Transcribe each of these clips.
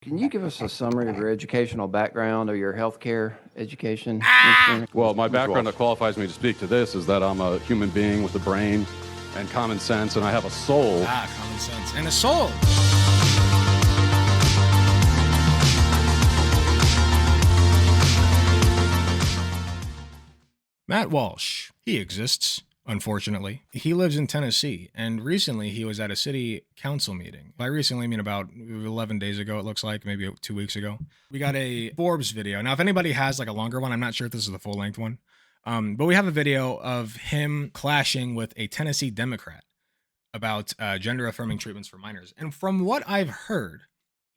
Can you give us a summary of your educational background or your healthcare education? Well, my background that qualifies me to speak to this is that I'm a human being with a brain and common sense, and I have a soul. Common sense and a soul. Matt Walsh, he exists. Unfortunately, he lives in Tennessee, and recently he was at a city council meeting. By recently, I mean about 11 days ago, it looks like, maybe 2 weeks ago. We got a Forbes video. Now, if anybody has like a longer one, I'm not sure if this is the full-length one, but we have a video of him clashing with a Tennessee Democrat about gender-affirming treatments for minors. And from what I've heard,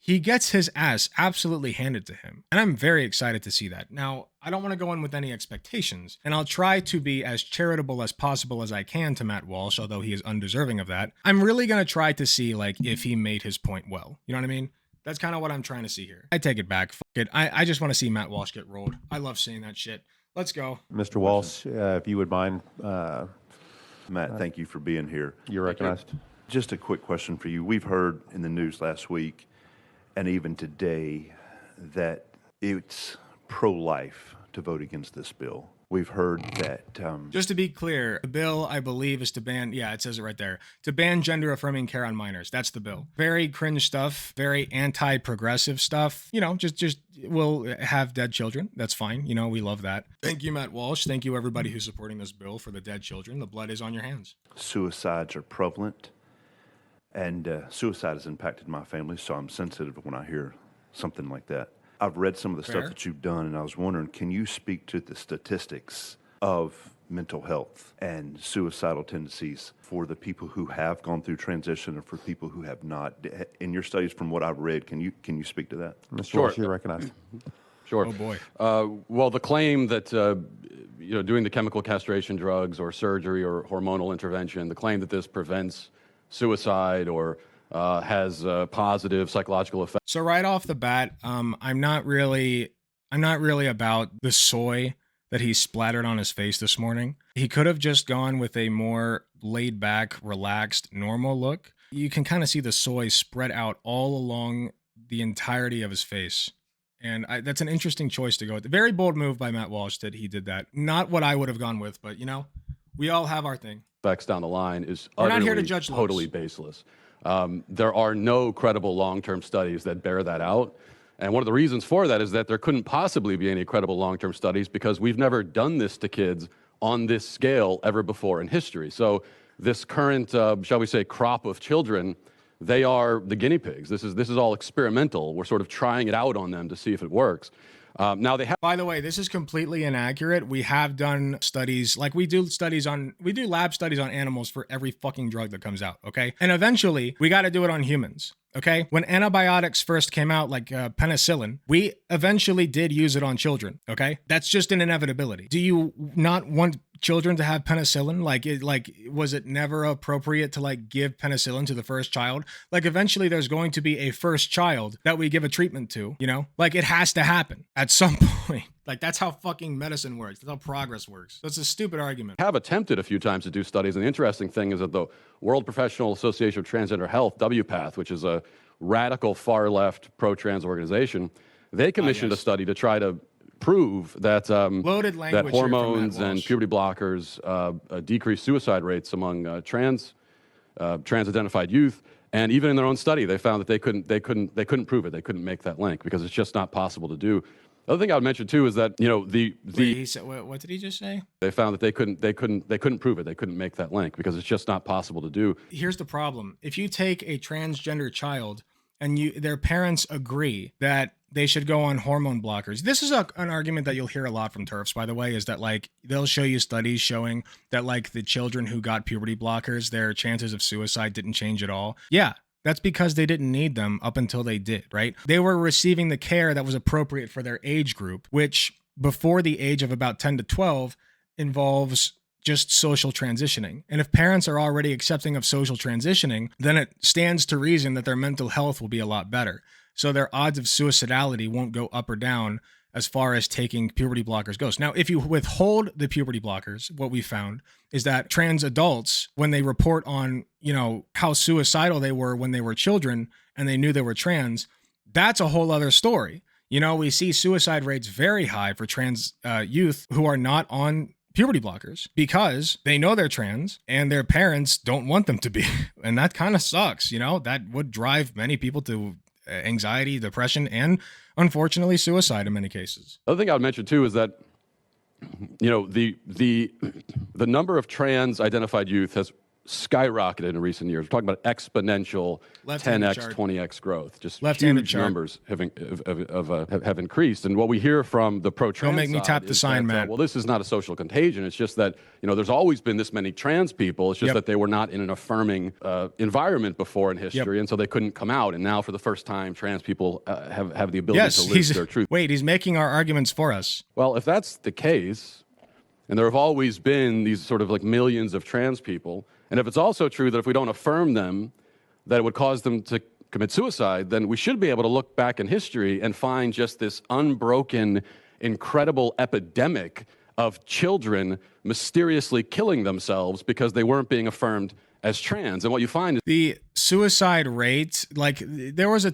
he gets his ass absolutely handed to him. And I'm very excited to see that. Now, I don't want to go in with any expectations, and I'll try to be as charitable as possible as I can to Matt Walsh, although he is undeserving of that. I'm really going to try to see like if he made his point well. You know what I mean? That's kind of what I'm trying to see here. I take it back. Fuck it. I just want to see Matt Walsh get rolled. I love seeing that shit. Let's go. Mr. Walsh, if you would mind. Matt, thank you for being here. You're recognized. Just a quick question for you. We've heard in the news last week and even today that it's pro-life to vote against this bill. We've heard that... Just to be clear, the bill, I believe, is to ban... Yeah, it says it right there. To ban gender-affirming care on minors. That's the bill. Very cringe stuff. Very anti-progressive stuff. You know, just we'll have dead children. That's fine. You know, we love that. Thank you, Matt Walsh. Thank you, everybody who's supporting this bill for the dead children. The blood is on your hands. Suicides are prevalent, and suicide has impacted my family, so I'm sensitive when I hear something like that. I've read some of the stuff that you've done, and I was wondering, can you speak to the statistics of mental health and suicidal tendencies for the people who have gone through transition and for people who have not? In your studies, from what I've read, can you speak to that? Mr. Walsh, you're recognized. Sure. Oh, boy. Well, the claim that doing the chemical castration drugs or surgery or hormonal intervention, the claim that this prevents suicide or has positive psychological effects. So right off the bat, I'm not really about the soy that he splattered on his face this morning. He could have just gone with a more laid back, relaxed, normal look. You can kind of see the soy spread out all along the entirety of his face. And that's an interesting choice to go with. A very bold move by Matt Walsh that he did that. Not what I would have gone with, but you know, we all have our thing. Effects down the line is We're not utterly, here to judge totally baseless. There are no credible long-term studies that bear that out. And one of the reasons for that is that there couldn't possibly be any credible long-term studies because we've never done this to kids on this scale ever before in history. So this current, shall we say, crop of children, they are the guinea pigs. This is all experimental. We're sort of trying it out on them to see if it works. Now they have. By the way, this is completely inaccurate. We have done studies, like we do lab studies on animals for every fucking drug that comes out, okay? And eventually, we got to do it on humans, okay? When antibiotics first came out, like penicillin, we eventually did use it on children, okay? That's just an inevitability. Do you not want children to have penicillin? Was it never appropriate to like give penicillin to the first child? Like eventually there's going to be a first child that we give a treatment to, you know? Like it has to happen at some point. Like that's how fucking medicine works. That's how progress works. That's a stupid argument. Have attempted a few times to do studies, and the interesting thing is that the World Professional Association of Transgender Health, WPATH, which is a radical far-left pro-trans organization, they commissioned a study to try to prove that Loaded language that hormones and puberty blockers decrease suicide rates among trans-identified youth. And even in their own study, they found that they couldn't prove it. They couldn't make that link because it's just not possible to do. The other thing I would mention too is that Wait, he said, what did he just say? They found that they couldn't prove it. They couldn't make that link because it's just not possible to do. Here's the problem: if you take a transgender child and their parents agree that they should go on hormone blockers. This is an argument that you'll hear a lot from TERFs, by the way, is that like they'll show you studies showing that like the children who got puberty blockers, their chances of suicide didn't change at all. Yeah, that's because they didn't need them up until they did, right? They were receiving the care that was appropriate for their age group, which before the age of about 10 to 12 involves just social transitioning. And if parents are already accepting of social transitioning, then it stands to reason that their mental health will be a lot better. So their odds of suicidality won't go up or down as far as taking puberty blockers goes. Now, if you withhold the puberty blockers, what we found is that trans adults, when they report on, how suicidal they were when they were children and they knew they were trans, that's a whole other story. You know, we see suicide rates very high for trans youth who are not on puberty blockers because they know they're trans and their parents don't want them to be. And that kind of sucks. You know, that would drive many people to anxiety, depression, and unfortunately suicide in many cases. The other thing I would mention too is that, you know, the number of trans identified youth has skyrocketed in recent years. We're talking about exponential Left-handed 10x, chart. 20x growth. Just Left-handed huge chart. numbers have increased. And what we hear from the pro-trans Don't make me side tap the is sign, that, Matt. well, this is not a social contagion. It's just that, you know, there's always been this many trans people. It's just Yep. that they were not in an affirming environment before in history, and so they couldn't come out. And now, for the first time, trans people have the ability Yes, to live their truth. wait, he's making our arguments for us. Well, if that's the case, and there have always been these sort of like millions of trans people, and if it's also true that if we don't affirm them, that it would cause them to commit suicide, then we should be able to look back in history and find just this unbroken, incredible epidemic of children mysteriously killing themselves because they weren't being affirmed as trans. And what you find is The suicide rate, like there was a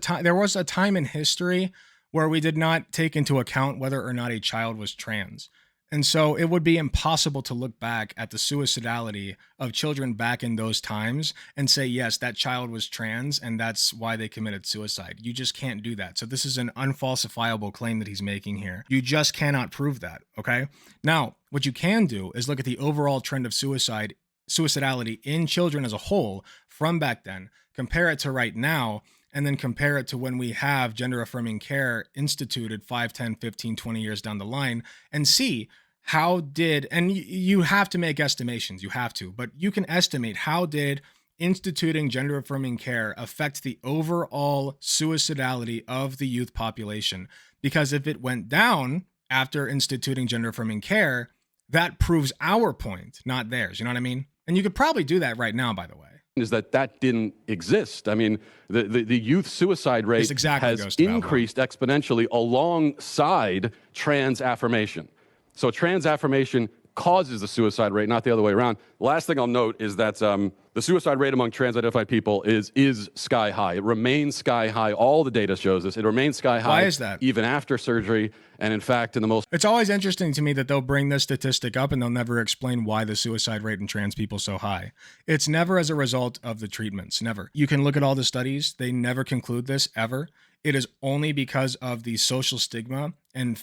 time in history where we did not take into account whether or not a child was trans. And so it would be impossible to look back at the suicidality of children back in those times and say, yes, that child was trans and that's why they committed suicide. You just can't do that. So this is an unfalsifiable claim that he's making here. You just cannot prove that, okay? Now, what you can do is look at the overall trend of suicidality in children as a whole from back then, compare it to right now, and then compare it to when we have gender affirming care instituted 5, 10, 15, 20 years down the line and see how did, and you have to make estimations, you have to, but you can estimate how did instituting gender affirming care affect the overall suicidality of the youth population. Because if it went down after instituting gender affirming care, that proves our point, not theirs. You know what I mean? And you could probably do that right now, by the way. is that didn't exist. I mean, the youth suicide rate This exactly has goes to increased exponentially alongside trans affirmation. So trans affirmation causes the suicide rate, not the other way around. The last thing I'll note is that the suicide rate among trans-identified people is sky high. It remains sky high. All the data shows this. It remains sky high. Why is that? Even after surgery. And in fact, in the most It's always interesting to me that they'll bring this statistic up and they'll never explain why the suicide rate in trans people is so high. It's never as a result of the treatments, never. You can look at all the studies. They never conclude this ever. It is only because of the social stigma and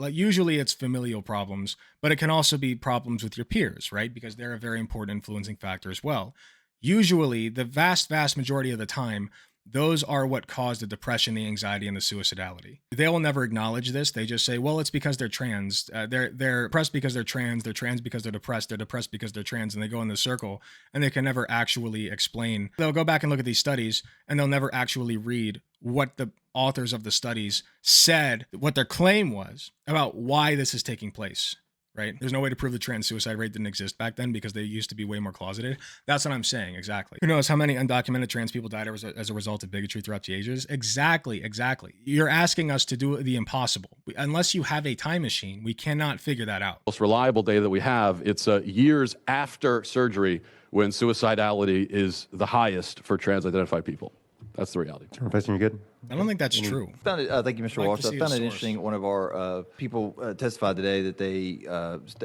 usually it's familial problems, but it can also be problems with your peers, right? Because they're a very important influencing factor as well. Usually, the vast majority of the time, those are what cause the depression, the anxiety, and the suicidality. They will never acknowledge this. They just say, well, it's because they're trans. They're depressed because they're trans because they're depressed because they're trans, and they go in this circle, and they can never actually explain. They'll go back and look at these studies, and they'll never actually read what the authors of the studies said, what their claim was about why this is taking place. Right? There's no way to prove the trans suicide rate didn't exist back then because they used to be way more closeted. That's what I'm saying, exactly. Who knows how many undocumented trans people died as a result of bigotry throughout the ages? Exactly. You're asking us to do the impossible. Unless you have a time machine, we cannot figure that out. most reliable data that we have, it's years after surgery when suicidality is the highest for trans-identified people. That's the reality. Professor, you good? I don't think that's true. Found it, thank you, Mr. Like to Walsh. see I the found it source. interesting. One of our people testified today that they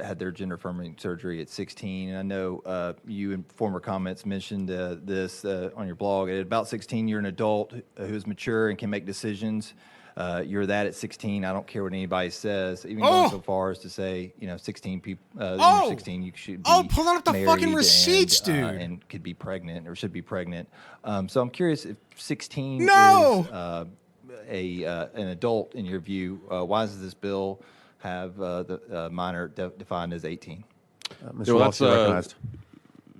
had their gender affirming surgery at 16. And I know you in former comments mentioned this on your blog. At about 16, you're an adult who's mature and can make decisions. You're that at 16. I don't care what anybody says. Even going so far as to say, 16 people. You're 16, you should be pull out the fucking married receipts, dude. and could be pregnant or should be pregnant. So I'm curious if 16 No! is an adult in your view. Why does this bill have the minor defined as 18? Mr. Yeah, well, Walsh, you're recognized.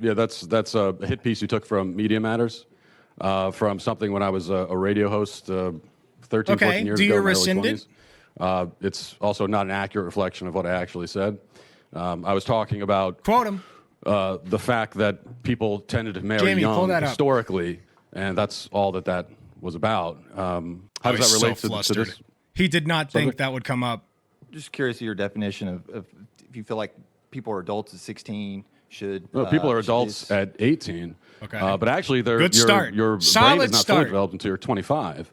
Yeah, that's a hit piece you took from Media Matters, from something when I was a radio host 13, Okay, 14 years do ago. you in my early rescind it? 20s. It's also not an accurate reflection of what I actually said. I was talking about Quote him. the fact that people tended to marry Jamie, pull young that up. historically, and that's all that was about. How does He's that relate so to flustered. this? He did not think that would come up. Just curious of your definition of if you feel like people are adults at 16 should. No, people are should adults this- at 18. Okay. But actually, Good your start. your brain Solid is not start. fully developed until you're 25.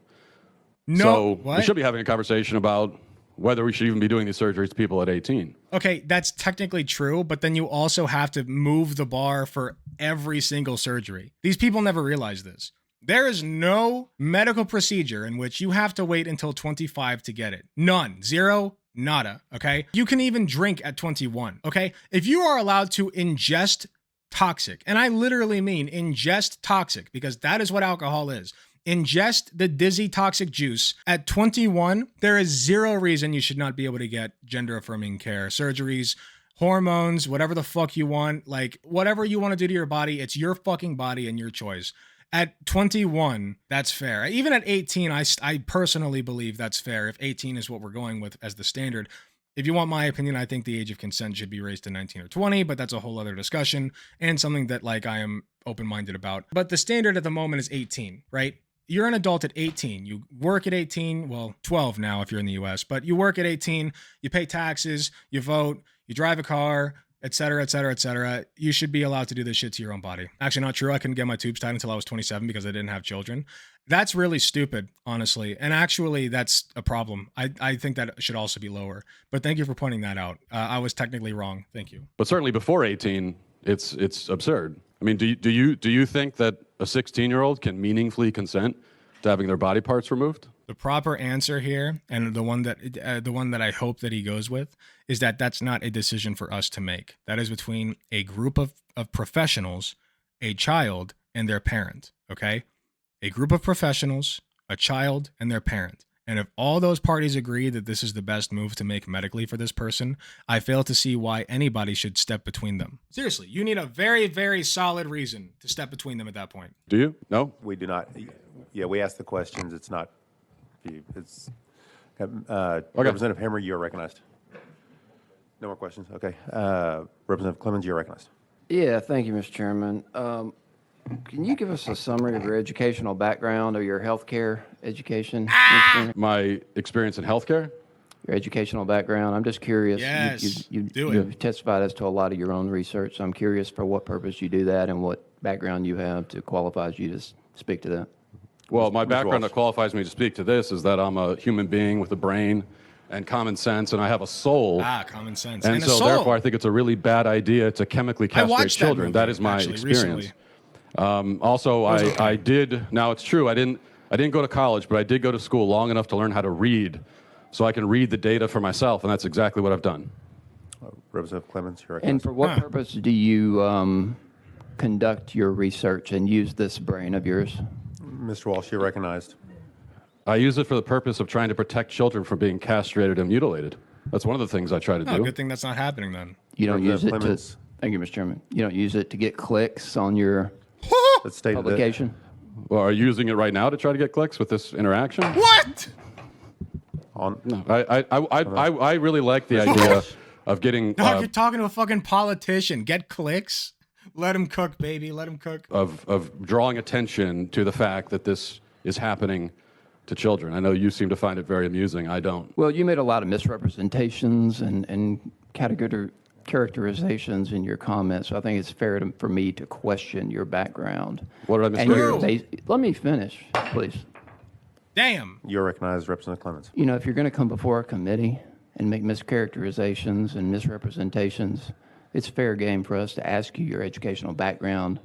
No, So what? we should be having a conversation about whether we should even be doing these surgeries to people at 18. Okay, that's technically true, but then you also have to move the bar for every single surgery. These people never realize this. There is no medical procedure in which you have to wait until 25 to get it. None. Zero. Nada. Okay? You can even drink at 21. Okay? If you are allowed to ingest toxic, and I literally mean ingest toxic because that is what alcohol is. Ingest the dizzy toxic juice at 21, there is zero reason you should not be able to get gender affirming care, surgeries, hormones, whatever the fuck you want, like whatever you want to do to your body, it's your fucking body and your choice. At 21, that's fair. Even at 18, I personally believe that's fair if 18 is what we're going with as the standard. If you want my opinion, I think the age of consent should be raised to 19 or 20, but that's a whole other discussion and something that like I am open-minded about. But the standard at the moment is 18, right? You're an adult at 18. You work at 18, well, 12 now if you're in the US, but you work at 18, you pay taxes, you vote, you drive a car, etc., etc., etc. You should be allowed to do this shit to your own body. Actually, not true. I couldn't get my tubes tied until I was 27 because I didn't have children. That's really stupid, honestly. And actually, that's a problem. I think that should also be lower. But thank you for pointing that out. I was technically wrong. Thank you. But certainly before 18, it's absurd. I mean, do you think that a 16-year-old can meaningfully consent to having their body parts removed? The proper answer here, and the one that I hope that he goes with, is that that's not a decision for us to make. That is between a group of professionals, a child, and their parent. Okay, a group of professionals, a child, and their parent. And if all those parties agree that this is the best move to make medically for this person, I fail to see why anybody should step between them. Seriously, you need a very, very solid reason to step between them at that point. Do you? No? We do not. Yeah, we ask the questions. It's not you. It's Representative Hammer, you're recognized. No more questions? Okay. Representative Clemens, you're recognized. Yeah, thank you, Mr. Chairman. Can you give us a summary of your educational background or your healthcare education? Mr. Chairman? My experience in healthcare? Your educational background. I'm just curious. Yes, do it. You've testified as to a lot of your own research. So I'm curious for what purpose you do that and what background you have to qualify you to speak to that. Well, my background Walsh. that qualifies me to speak to this is that I'm a human being with a brain and common sense, and I have a soul. Common sense. And a so, soul. therefore, I think it's a really bad idea to chemically castrate watched that children. movie, That is my actually, experience. recently. Also, I did. Now, it's true. I didn't go to college, but I did go to school long enough to learn how to read, so I can read the data for myself, and that's exactly what I've done. Representative Clemens, you're And recognized. for what purpose do you conduct your research and use this brain of yours? Mr. Walsh, you're recognized. I use it for the purpose of trying to protect children from being castrated and mutilated. That's one of the things I try to Oh, do. good thing that's not happening then. You don't use it to. Clemens. Thank you, Mr. Chairman. You don't use it to get clicks on your Let's state that. publication. Well, are you using it right now to try to get clicks with this interaction? What? On, No. I really like the idea of getting Dog, you're talking to a fucking politician. Get clicks. Let him cook, baby. Let him cook. of drawing attention to the fact that this is happening to children. I know you seem to find it very amusing. I don't. Well, you made a lot of misrepresentations and characterizations in your comments, so I think it's fair for me to question your background. What did I And your misrepresent? let me finish, please. Damn. you're recognized, Representative Clemens. You know, if you're going to come before a committee and make mischaracterizations and misrepresentations, it's fair game for us to ask you your educational background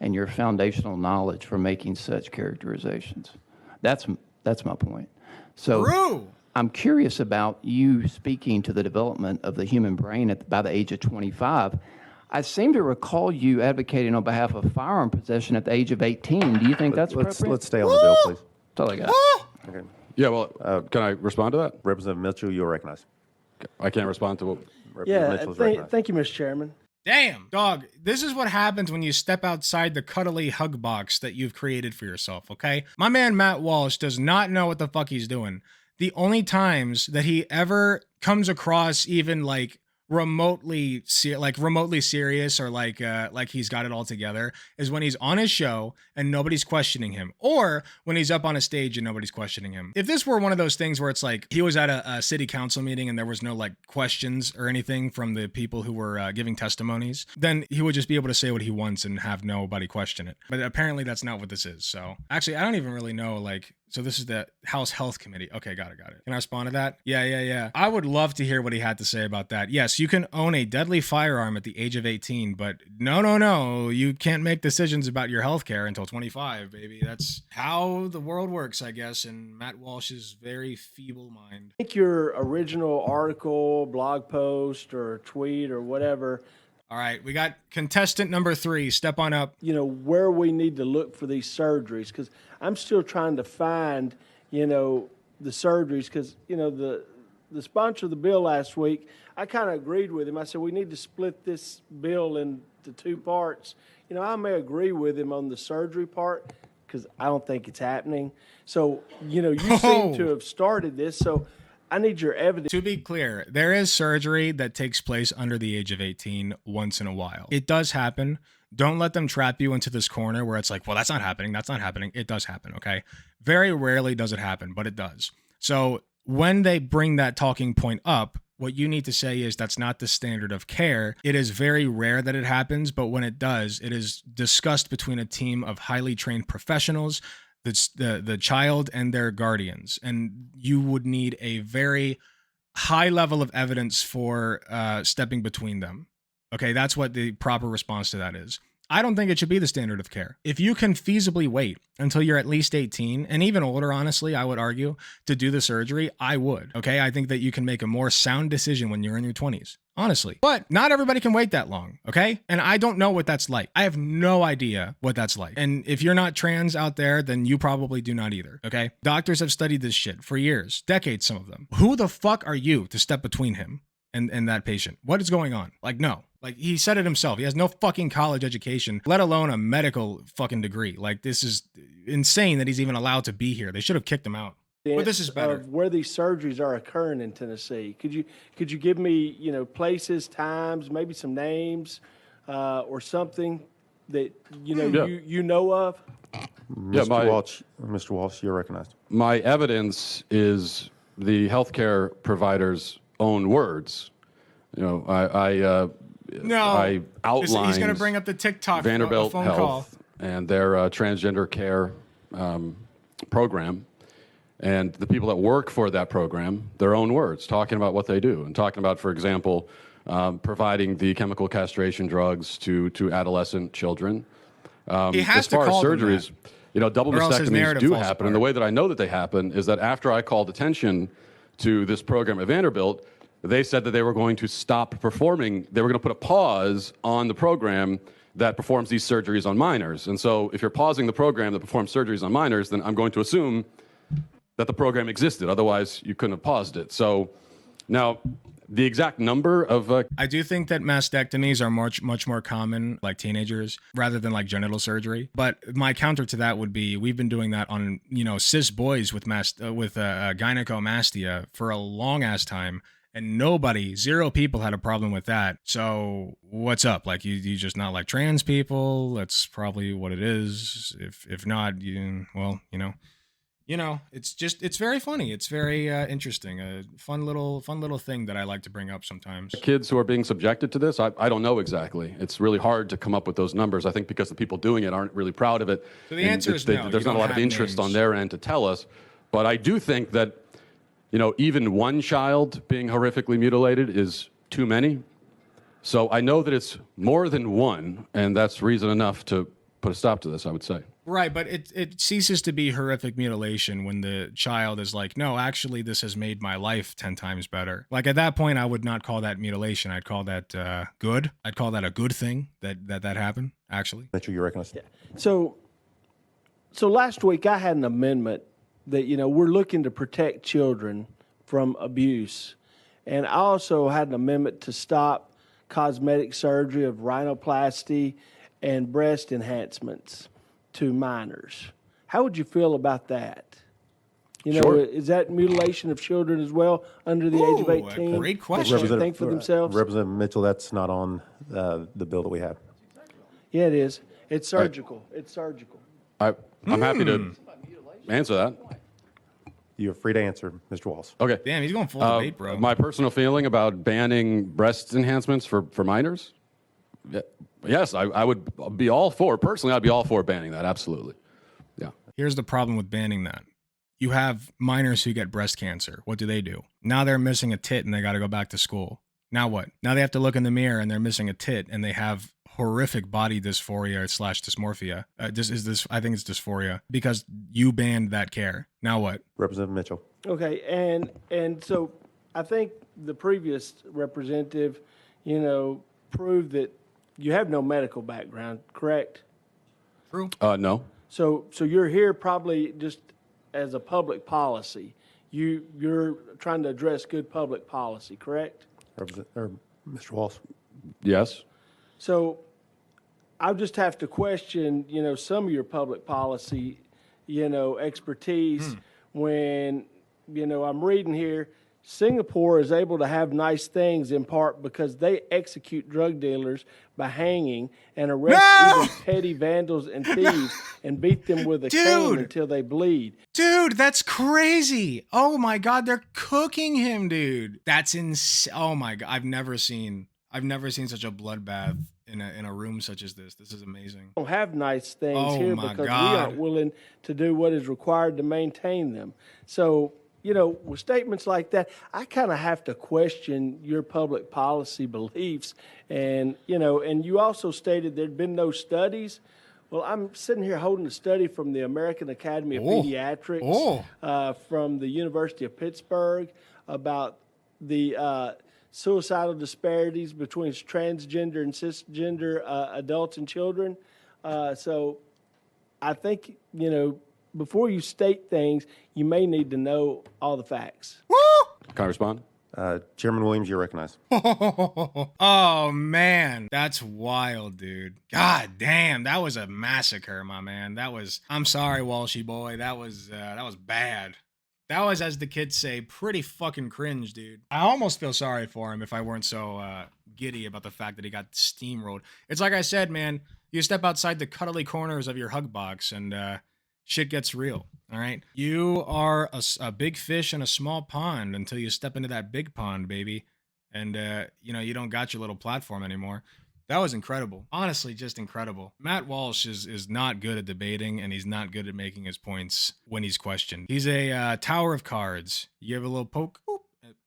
and your foundational knowledge for making such characterizations. That's my point. So True. I'm curious about you speaking to the development of the human brain by the age of 25. I seem to recall you advocating on behalf of firearm possession at the age of 18. Do you think that's appropriate? Let's stay on the bill, please. That's all I got. Okay. Yeah, well, can I respond to that? Representative Mitchell, you're recognized. I can't respond to what. Representative Mitchell is recognized. Thank you, Mr. Chairman. Damn. Dog, this is what happens when you step outside the cuddly hug box that you've created for yourself, okay? My man Matt Walsh does not know what the fuck he's doing. The only times that he ever comes across even like remotely serious or like he's got it all together is when he's on his show and nobody's questioning him, or when he's up on a stage and nobody's questioning him. If this were one of those things where it's like he was at a city council meeting and there was no like questions or anything from the people who were giving testimonies, then he would just be able to say what he wants and have nobody question it. But apparently that's not what this is. So actually, I don't even really know like So this is the House Health Committee. Okay, got it. Can I respond to that? Yeah. I would love to hear what he had to say about that. Yes, you can own a deadly firearm at the age of 18, but no. You can't make decisions about your health care until 25, baby. That's how the world works, I guess, in Matt Walsh's very feeble mind. I think your original article, blog post, or tweet, or whatever, all right, we got contestant number 3. Step on up. Where we need to look for these surgeries, because I'm still trying to find, the surgeries, because, the sponsor of the bill last week, I kind of agreed with him. I said, we need to split this bill into 2 parts. I may agree with him on the surgery part, because I don't think it's happening. So, you seem to have started this, so I need your evidence. To be clear, there is surgery that takes place under the age of 18 once in a while. It does happen. Don't let them trap you into this corner where it's like, well, that's not happening. It does happen, okay? Very rarely does it happen, but it does. So when they bring that talking point up, what you need to say is that's not the standard of care. It is very rare that it happens, but when it does, it is discussed between a team of highly trained professionals, the child and their guardians, and you would need a very high level of evidence for stepping between them. Okay, that's what the proper response to that is. I don't think it should be the standard of care. If you can feasibly wait until you're at least 18, and even older, honestly, I would argue, to do the surgery, I would. Okay, I think that you can make a more sound decision when you're in your 20s. Honestly. But not everybody can wait that long, okay? And I don't know what that's like. I have no idea what that's like. And if you're not trans out there, then you probably do not either, okay? Doctors have studied this shit for years, decades, some of them. Who the fuck are you to step between him and that patient? What is going on? Like, no. Like, he said it himself. He has no fucking college education, let alone a medical fucking degree. Like, this is insane that he's even allowed to be here. They should have kicked him out. But this is better. Of where these surgeries are occurring in Tennessee. Could you give me, places, times, maybe some names, or something that you know of? Mr. Walsh, you're recognized. My evidence is the healthcare provider's own words. I outlined he's going to bring up the TikTok Vanderbilt phone Health call and their transgender care program. And the people that work for that program, their own words, talking about what they do and talking about, for example, providing the chemical castration drugs to adolescent children. He has as far to as call them surgeries, double or else his mastectomies narrative do falls happen. apart. And the way that I know that they happen is that after I called attention to this program at Vanderbilt, they said that they were going to stop performing. They were going to put a pause on the program that performs these surgeries on minors. And so if you're pausing the program that performs surgeries on minors, then I'm going to assume that the program existed. Otherwise, you couldn't have paused it. So now the exact number of... I do think that mastectomies are much more common, like teenagers, rather than like genital surgery. But my counter to that would be we've been doing that on, cis boys with gynecomastia for a long ass time. And 0 people had a problem with that. So what's up? Like, you just not like trans people? That's probably what it is. If not, it's very funny. It's very interesting. A fun little thing that I like to bring up sometimes. Kids who are being subjected to this, I don't know exactly. It's really hard to come up with those numbers. I think because the people doing it aren't really proud of it. So the answer is no. There's not a lot of interest on their end to tell us. But I do think that even one child being horrifically mutilated is too many. So I know that it's more than one, and that's reason enough to put a stop to this, I would say. Right, but it ceases to be horrific mutilation when the child is like, no, actually, this has made my life 10 times better. Like, at that point, I would not call that mutilation. I'd call that good. I'd call that a good thing that happened, actually. Make sure you recognize. Yeah. So last week, I had an amendment that, we're looking to protect children from abuse. And I also had an amendment to stop cosmetic surgery of rhinoplasty and breast enhancements to minors. How would you feel about that? Sure. Is that mutilation of children as well under the age of 18? A great question. They should think for themselves. Representative Mitchell, that's not on the bill that we have. Yeah, it is. It's surgical. It's surgical. I'm happy to answer that. You're free to answer, Mr. Walsh. Okay. Damn, he's going full debate, bro. My personal feeling about banning breast enhancements for minors? Yes, I would be all for. Personally, I'd be all for banning that. Absolutely. Yeah. Here's the problem with banning that. You have minors who get breast cancer. What do? Now they're missing a tit and they got to go back to school. Now what? Now they have to look in the mirror and they're missing a tit and they have horrific body dysphoria / dysmorphia. I think it's dysphoria because you banned that care. Now what? Representative Mitchell. Okay, and so I think the previous representative, proved that you have no medical background, correct? True. No. So you're here probably just as a public policy. You're trying to address good public policy, correct? Mr. Walsh. Yes. So I'll just have to question, some of your public policy, expertise when, I'm reading here, Singapore is able to have nice things in part because they execute drug dealers by hanging and arrest even petty vandals and thieves and beat them with a cane until they bleed. Dude, that's crazy. Oh my God, they're cooking him, dude. That's insane. Oh my God, I've never seen such a bloodbath in a room such as this. This is amazing. We don't have nice things here because we God. aren't willing to do what is required to maintain them. So, with statements like that, I kind of have to question your public policy beliefs. And, and you also stated there'd been no studies. Well, I'm sitting here holding a study from the American Academy of Pediatrics, from the University of Pittsburgh about the suicidal disparities between transgender and cisgender adults and children. So I think, before you state things, you may need to know all the facts. Woo! Can I respond? Chairman Williams, you're recognized. Oh man, that's wild, dude. God damn, that was a massacre, my man. I'm sorry, Walshy boy. That was bad. That was, as the kids say, pretty fucking cringe, dude. I almost feel sorry for him if I weren't so giddy about the fact that he got steamrolled. It's like I said, man, you step outside the cuddly corners of your hug box and shit gets real, all right? You are a big fish in a small pond until you step into that big pond, baby. And, you don't got your little platform anymore. That was incredible. Honestly, just incredible. Matt Walsh is not good at debating, and he's not good at making his points when he's questioned. He's a tower of cards. You give a little poke, whoop,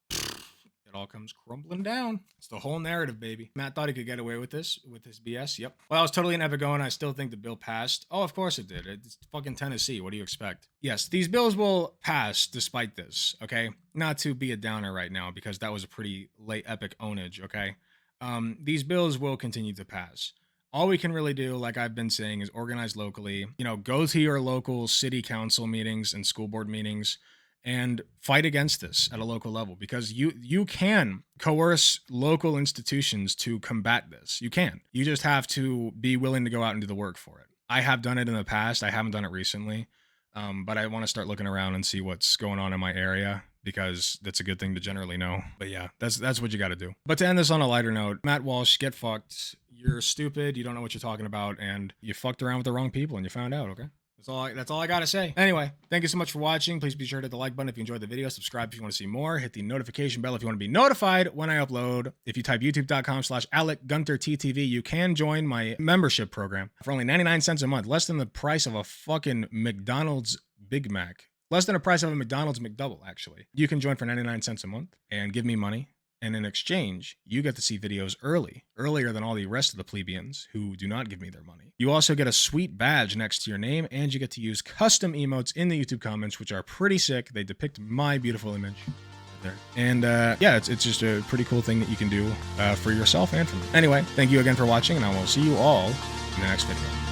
it all comes crumbling down. It's the whole narrative, baby. Matt thought he could get away with this BS. Yep. Well, I was totally never going. I still think the bill passed. Oh, of course it did. It's fucking Tennessee. What do you expect? Yes, these bills will pass despite this, okay? Not to be a downer right now, because that was a pretty late epic ownage, okay? These bills will continue to pass. All we can really do, like I've been saying, is organize locally. Go to your local city council meetings and school board meetings and fight against this at a local level, because you can coerce local institutions to combat this. You can. You just have to be willing to go out and do the work for it. I have done it in the past. I haven't done it recently, but I want to start looking around and see what's going on in my area, because that's a good thing to generally know. But yeah, that's what you got to do. But to end this on a lighter note, Matt Walsh, get fucked. You're stupid. You don't know what you're talking about, and you fucked around with the wrong people, and you found out, okay? That's all I got to say. Anyway, thank you so much for watching. Please be sure to hit the like button if you enjoyed the video. Subscribe if you want to see more. Hit the notification bell if you want to be notified when I upload. If you type youtube.com/AlecGunterTTV, you can join my membership program for only 99 cents a month. Less than the price of a fucking McDonald's Big Mac. Less than the price of a McDonald's McDouble, actually. You can join for 99 cents a month and give me money. And in exchange, you get to see videos earlier than all the rest of the plebeians who do not give me their money. You also get a sweet badge next to your name, and you get to use custom emotes in the YouTube comments, which are pretty sick. They depict my beautiful image right there. And yeah, it's just a pretty cool thing that you can do for yourself and for me. Anyway, thank you again for watching, and I will see you all in the next video.